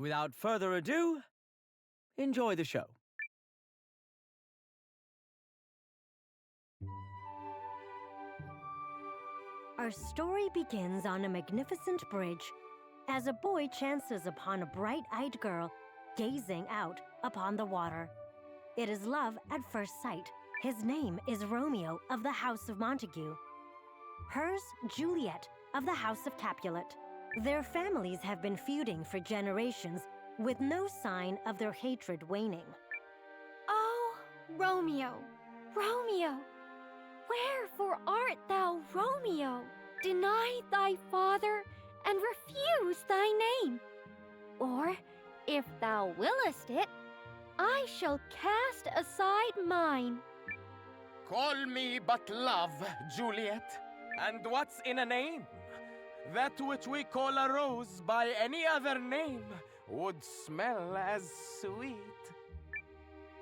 Without further ado, enjoy the show. Our story begins on a magnificent bridge as a boy chances upon a bright-eyed girl gazing out upon the water. It is love at first sight. His name is Romeo of the House of Montague. Hers, Juliet of the House of Capulet. Their families have been feuding for generations with no sign of their hatred waning. Oh, Romeo, Romeo, wherefore art thou Romeo? Deny thy father and refuse thy name. Or, if thou willest it, I shall cast aside mine. Call me but love, Juliet. And what's in a name? That which we call a rose by any other name would smell as sweet.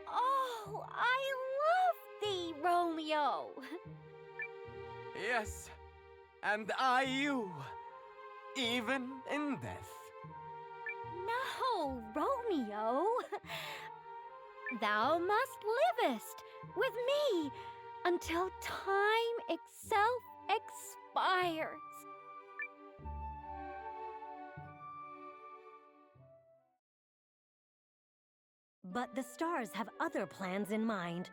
Oh, I love thee, Romeo. Yes, and I you, even in death. No, Romeo. Thou must livest with me until time itself expires. But the stars have other plans in mind.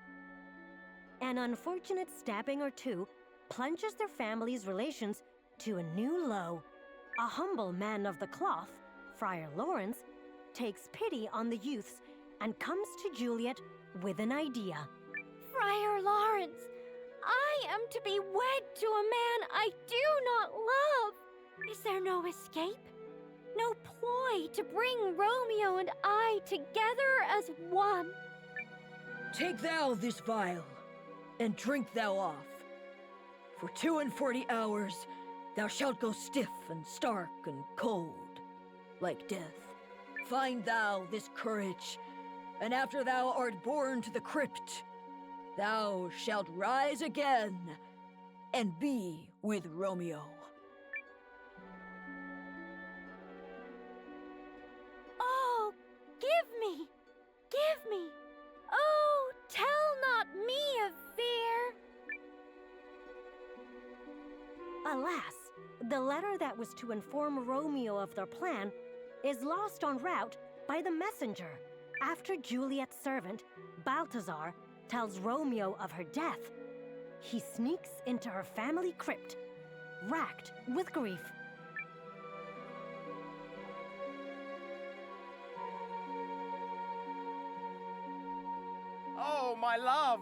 An unfortunate stabbing or two plunges their family's relations to a new low. A humble man of the cloth, Friar Lawrence, takes pity on the youths and comes to Juliet with an idea. Friar Lawrence, I am to be wed to a man I do not love. Is there no escape? No ploy to bring Romeo and I together as one? Take thou this vial, and drink thou off. For 42 hours thou shalt go stiff and stark and cold, like death. Find thou this courage, and after thou art borne to the crypt, thou shalt rise again and be with Romeo. Oh, give me. Oh, tell not me of fear. Alas, the letter that was to inform Romeo of their plan is lost en route by the messenger. After Juliet's servant, Balthazar, tells Romeo of her death, he sneaks into her family crypt, racked with grief. Oh, my love,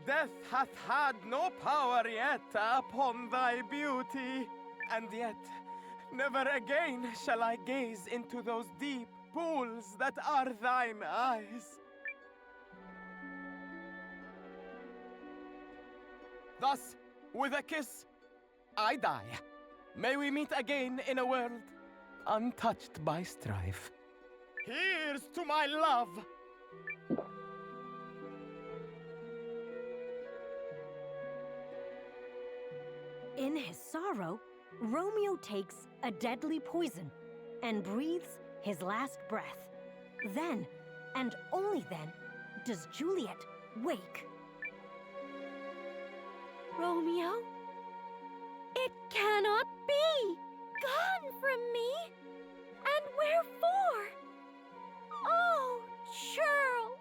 death hath had no power yet upon thy beauty. And yet, never again shall I gaze into those deep pools that are thine eyes. Thus, with a kiss, I die. May we meet again in a world untouched by strife. Here's to my love! In his sorrow, Romeo takes a deadly poison and breathes his last breath. Then, and only then, does Juliet wake. Romeo? It cannot be! Gone from me? And wherefore? Oh, churl!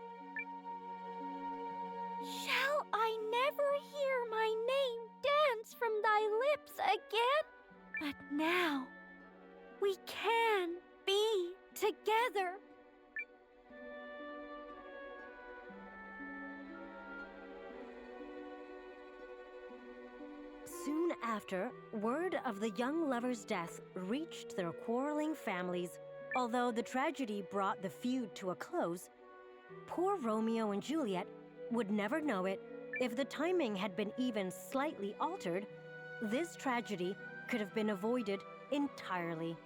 Shall I never hear my name dance from thy lips again? But now, we can be together. Soon after, word of the young lover's death reached their quarreling families. Although the tragedy brought the feud to a close, poor Romeo and Juliet would never know it. If the timing had been even slightly altered, this tragedy could have been avoided entirely.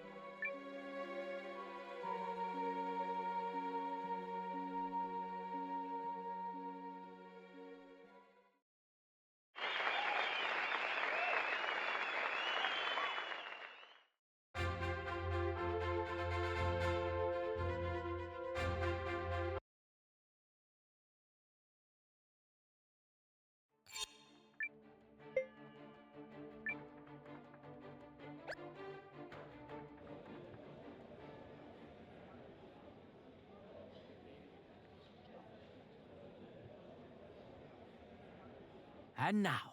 And now,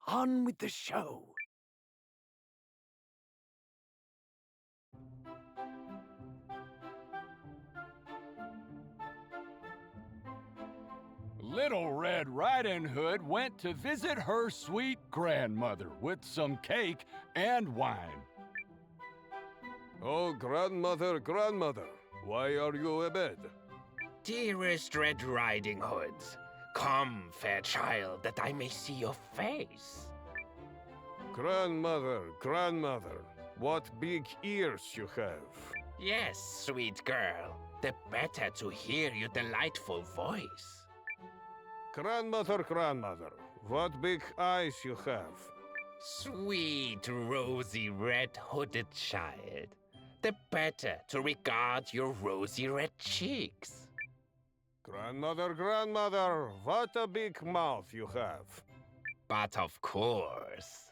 on with the show. Little Red Riding Hood went to visit her sweet grandmother with some cake and wine. Oh, grandmother, grandmother, why are you abed? Dearest Red Riding Hood, come, fair child, that I may see your face. Grandmother, grandmother, what big ears you have. Yes, sweet girl, the better to hear your delightful voice. Grandmother, grandmother, what big eyes you have. Sweet, rosy, red-hooded child, the better to regard your rosy red cheeks. Grandmother, grandmother, what a big mouth you have. But of course,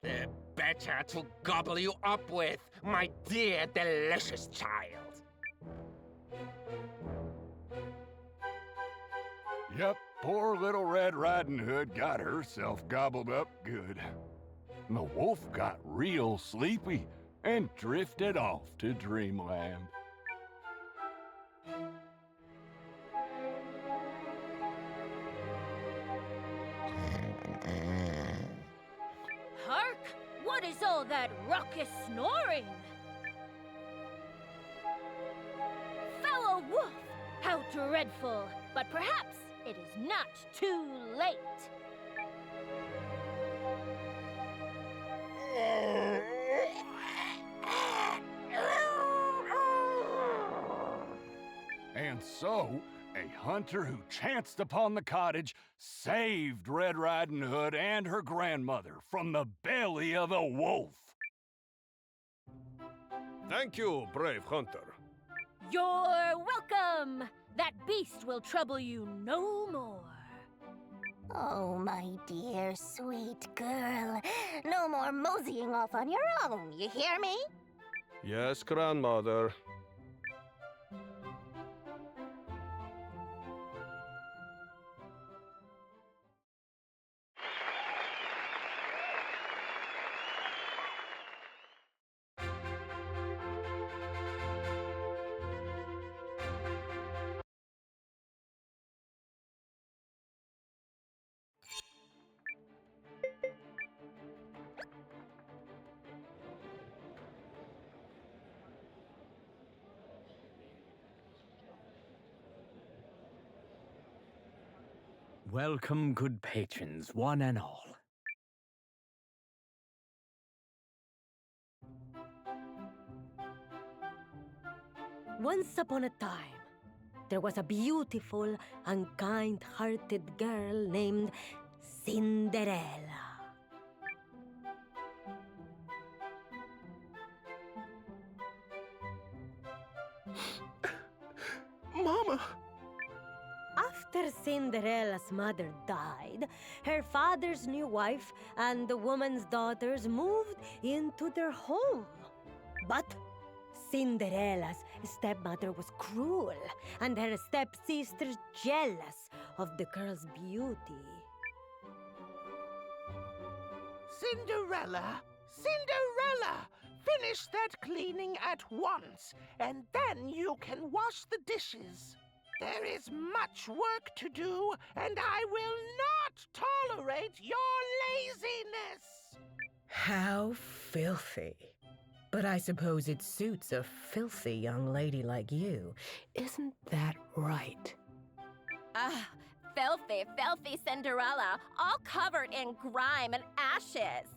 the better to gobble you up with, my dear, delicious child. Yep, poor Little Red Riding Hood got herself gobbled up good. The wolf got real sleepy and drifted off to dreamland. Hark! What is all that raucous snoring? Fellow wolf, how dreadful! But perhaps it is not too late. And so, a hunter who chanced upon the cottage saved Red Riding Hood and her grandmother from the belly of a wolf. Thank you, brave hunter. You're welcome! That beast will trouble you no more. Oh, my dear, sweet girl. No more moseying off on your own, you hear me? Yes, grandmother. Welcome, good patrons, one and all. Once upon a time, there was a beautiful and kind-hearted girl named Cinderella. Mama! After Cinderella's mother died, her father's new wife and the woman's daughters moved into their home. But Cinderella's stepmother was cruel, and her stepsisters jealous of the girl's beauty. Cinderella! Cinderella! Finish that cleaning at once, and then you can wash the dishes. There is much work to do, and I will not tolerate your laziness! How filthy. But I suppose it suits a filthy young lady like you. Isn't that right? Ah, filthy, filthy Cinderella, all covered in grime and ashes.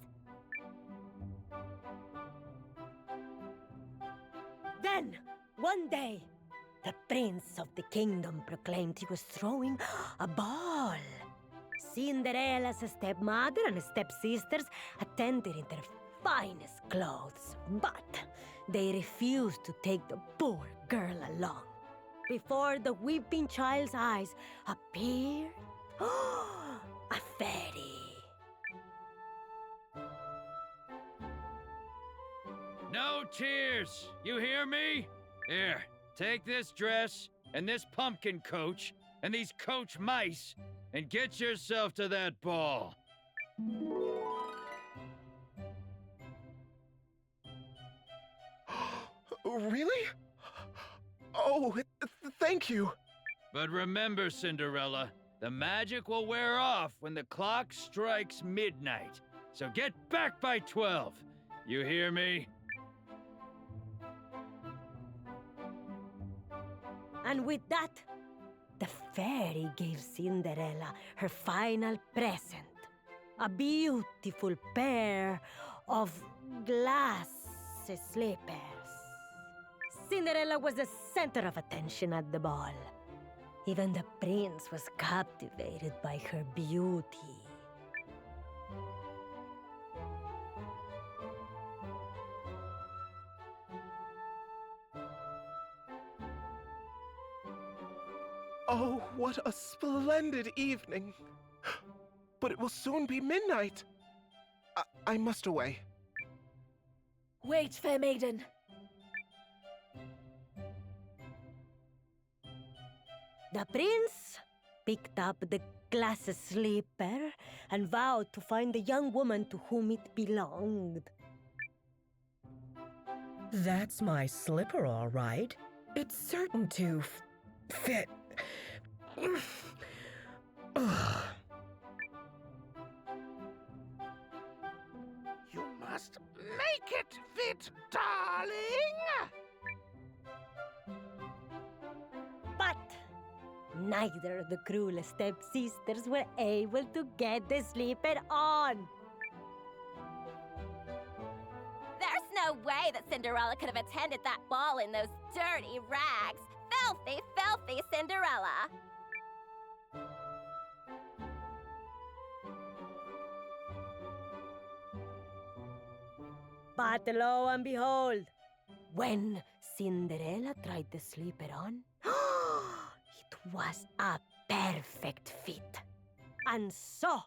Then, one day, the prince of the kingdom proclaimed he was throwing a ball. Cinderella's stepmother and stepsisters attended in their finest clothes, but they refused to take the poor girl along. Before the weeping child's eyes appeared a fairy. No tears! You hear me? Here, take this dress, and this pumpkin coach, and these coach mice, and get yourself to that ball. Really? Oh, thank you. But remember, Cinderella, the magic will wear off when the clock strikes midnight. So get back by 12. You hear me? And with that, the fairy gave Cinderella her final present. A beautiful pair of glass slippers. Cinderella was the center of attention at the ball. Even the prince was captivated by her beauty. Oh, what a splendid evening. But it will soon be midnight. I must away. Wait, fair maiden. The prince picked up the glass slipper and vowed to find the young woman to whom it belonged. That's my slipper, all right. It's certain to fit. Ugh. You must make it fit, darling! But neither of the cruel stepsisters were able to get the slipper on. There's no way that Cinderella could have attended that ball in those dirty rags. Filthy, filthy Cinderella! But lo and behold, when Cinderella tried the slipper on, it was a perfect fit. And so,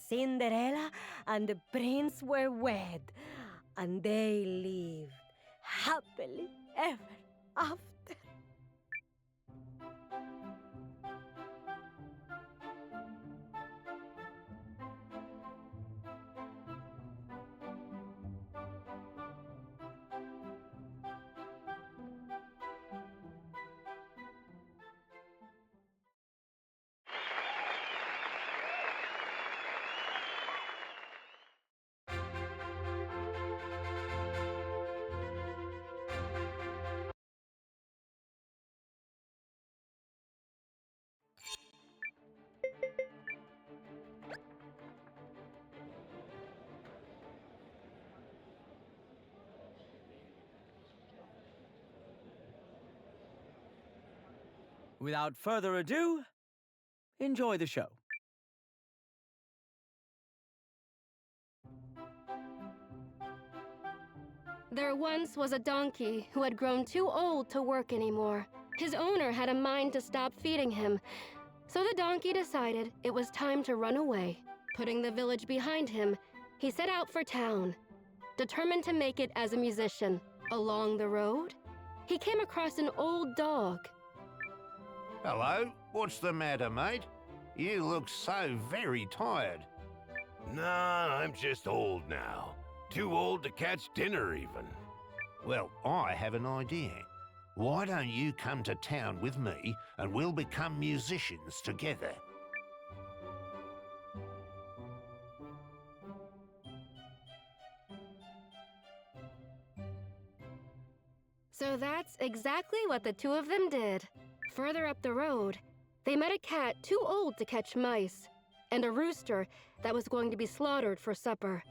Cinderella and the prince were wed, and they lived happily ever after. Without further ado, enjoy the show. There once was a donkey who had grown too old to work anymore. His owner had a mind to stop feeding him, so the donkey decided it was time to run away. Putting the village behind him, he set out for town, determined to make it as a musician. Along the road, he came across an old dog. Hello, what's the matter, mate? You look so very tired. Nah, I'm just old now. Too old to catch dinner, even. Well, I have an idea. Why don't you come to town with me and we'll become musicians together? So that's exactly what the two of them did. Further up the road, they met a cat too old to catch mice, and a rooster that was going to be slaughtered for supper.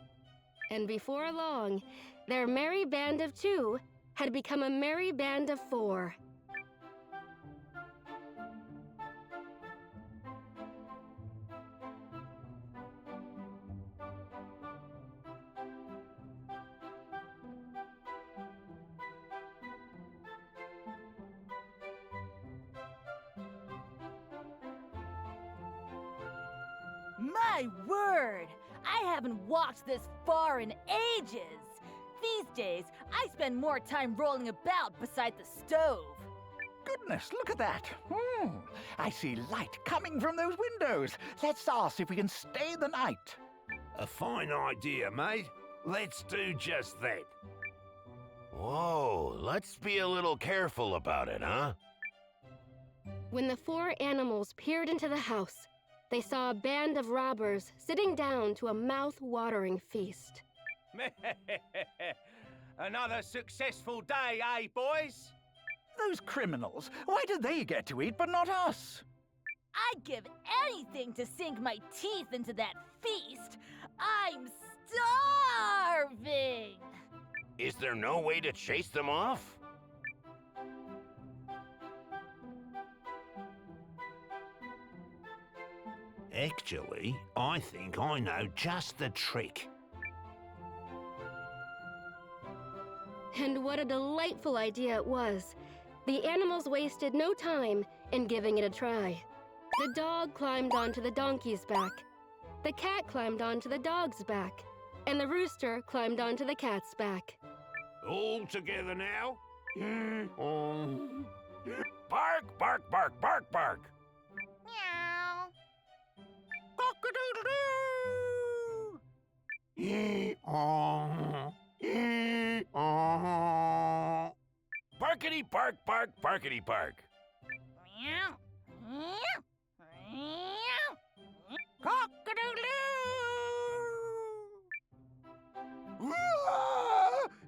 And before long, their merry band of two had become a merry band of four. My word! I haven't walked this far in ages! These days, I spend more time rolling about beside the stove. Goodness, look at that. I see light coming from those windows. Let's ask if we can stay the night. A fine idea, mate. Let's do just that. Whoa, let's be a little careful about it, huh? When the four animals peered into the house, they saw a band of robbers sitting down to a mouth-watering feast. Another successful day, eh, boys? Those criminals, why do they get to eat but not us? I'd give anything to sink my teeth into that feast. I'm starving. Is there no way to chase them off? Actually, I think I know just the trick. And what a delightful idea it was. The animals wasted no time in giving it a try. The dog climbed onto the donkey's back. The cat climbed onto the dog's back. And the rooster climbed onto the cat's back. All together now? Bark, bark, bark, bark, bark. Meow. Barkity bark bark barkity bark. Meow. Meow. Meow.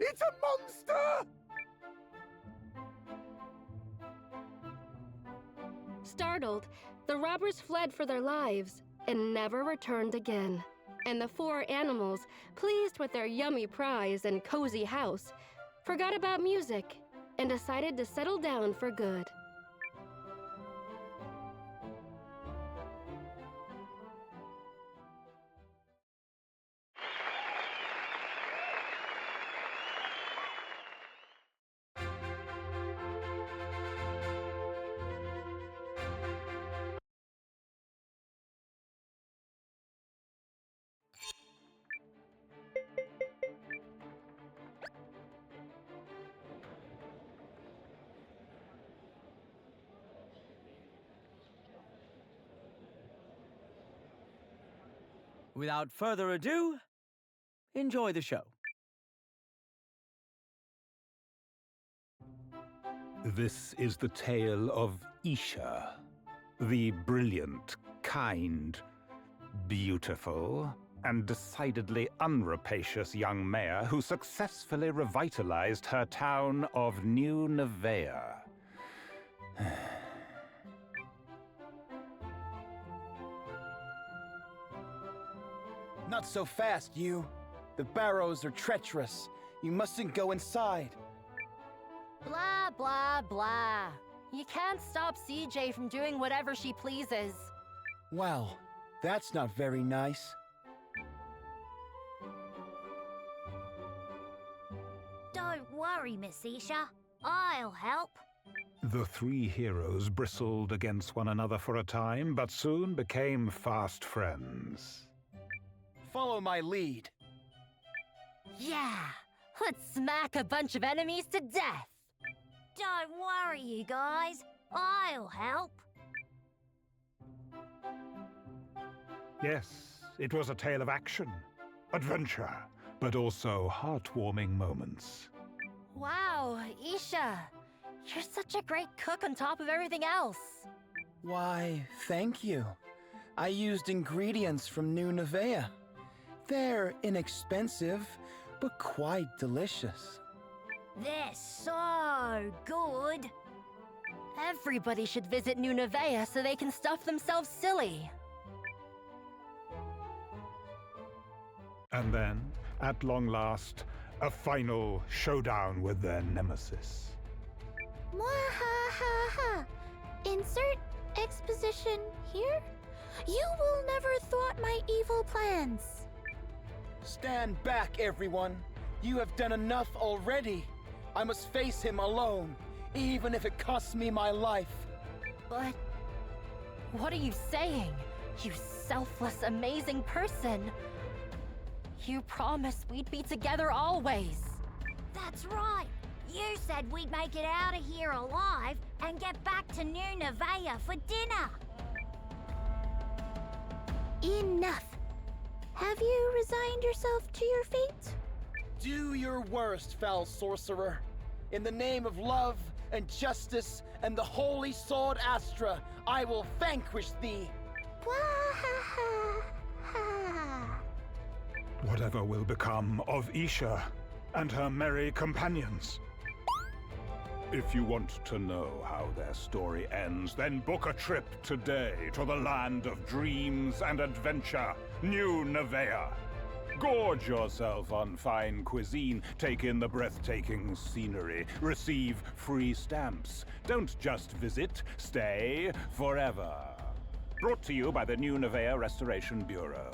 It's a monster! Startled, the robbers fled for their lives and never returned again. And the four animals, pleased with their yummy prize and cozy house, forgot about music and decided to settle down for good. Without further ado, enjoy the show. This is the tale of Isha, the brilliant, kind, beautiful, and decidedly unrapacious young mayor who successfully revitalized her town of New Nevea. Not so fast, you. The barrows are treacherous. You mustn't go inside. Blah, blah, blah. You can't stop CJ from doing whatever she pleases. Well, that's not very nice. Don't worry, Miss Isha. I'll help. The three heroes bristled against one another for a time, but soon became fast friends. Follow my lead. Yeah, let's smack a bunch of enemies to death. Don't worry, you guys. I'll help. Yes, it was a tale of action, adventure, but also heartwarming moments. Wow, Isha, you're such a great cook on top of everything else. Why, thank you. I used ingredients from New Nevea. They're inexpensive, but quite delicious. They're so good. Everybody should visit New Nevea so they can stuff themselves silly. And then, at long last, a final showdown with their nemesis. Mwahaha! Insert exposition here? You will never thwart my evil plans. Stand back, everyone. You have done enough already. I must face him alone, even if it costs me my life. But what are you saying, you selfless, amazing person? You promised we'd be together always. That's right. You said we'd make it out of here alive and get back to New Nevaeh for dinner. Enough. Have you resigned yourself to your fate? Do your worst, foul sorcerer. In the name of love and justice and the holy sword Astra, I will vanquish thee. Whatever will become of Isha and her merry companions? If you want to know how their story ends, then book a trip today to the land of dreams and adventure, New Nevaeh. Gorge yourself on fine cuisine, take in the breathtaking scenery, receive free stamps. Don't just visit, stay forever. Brought to you by the New Nevaeh Restoration Bureau.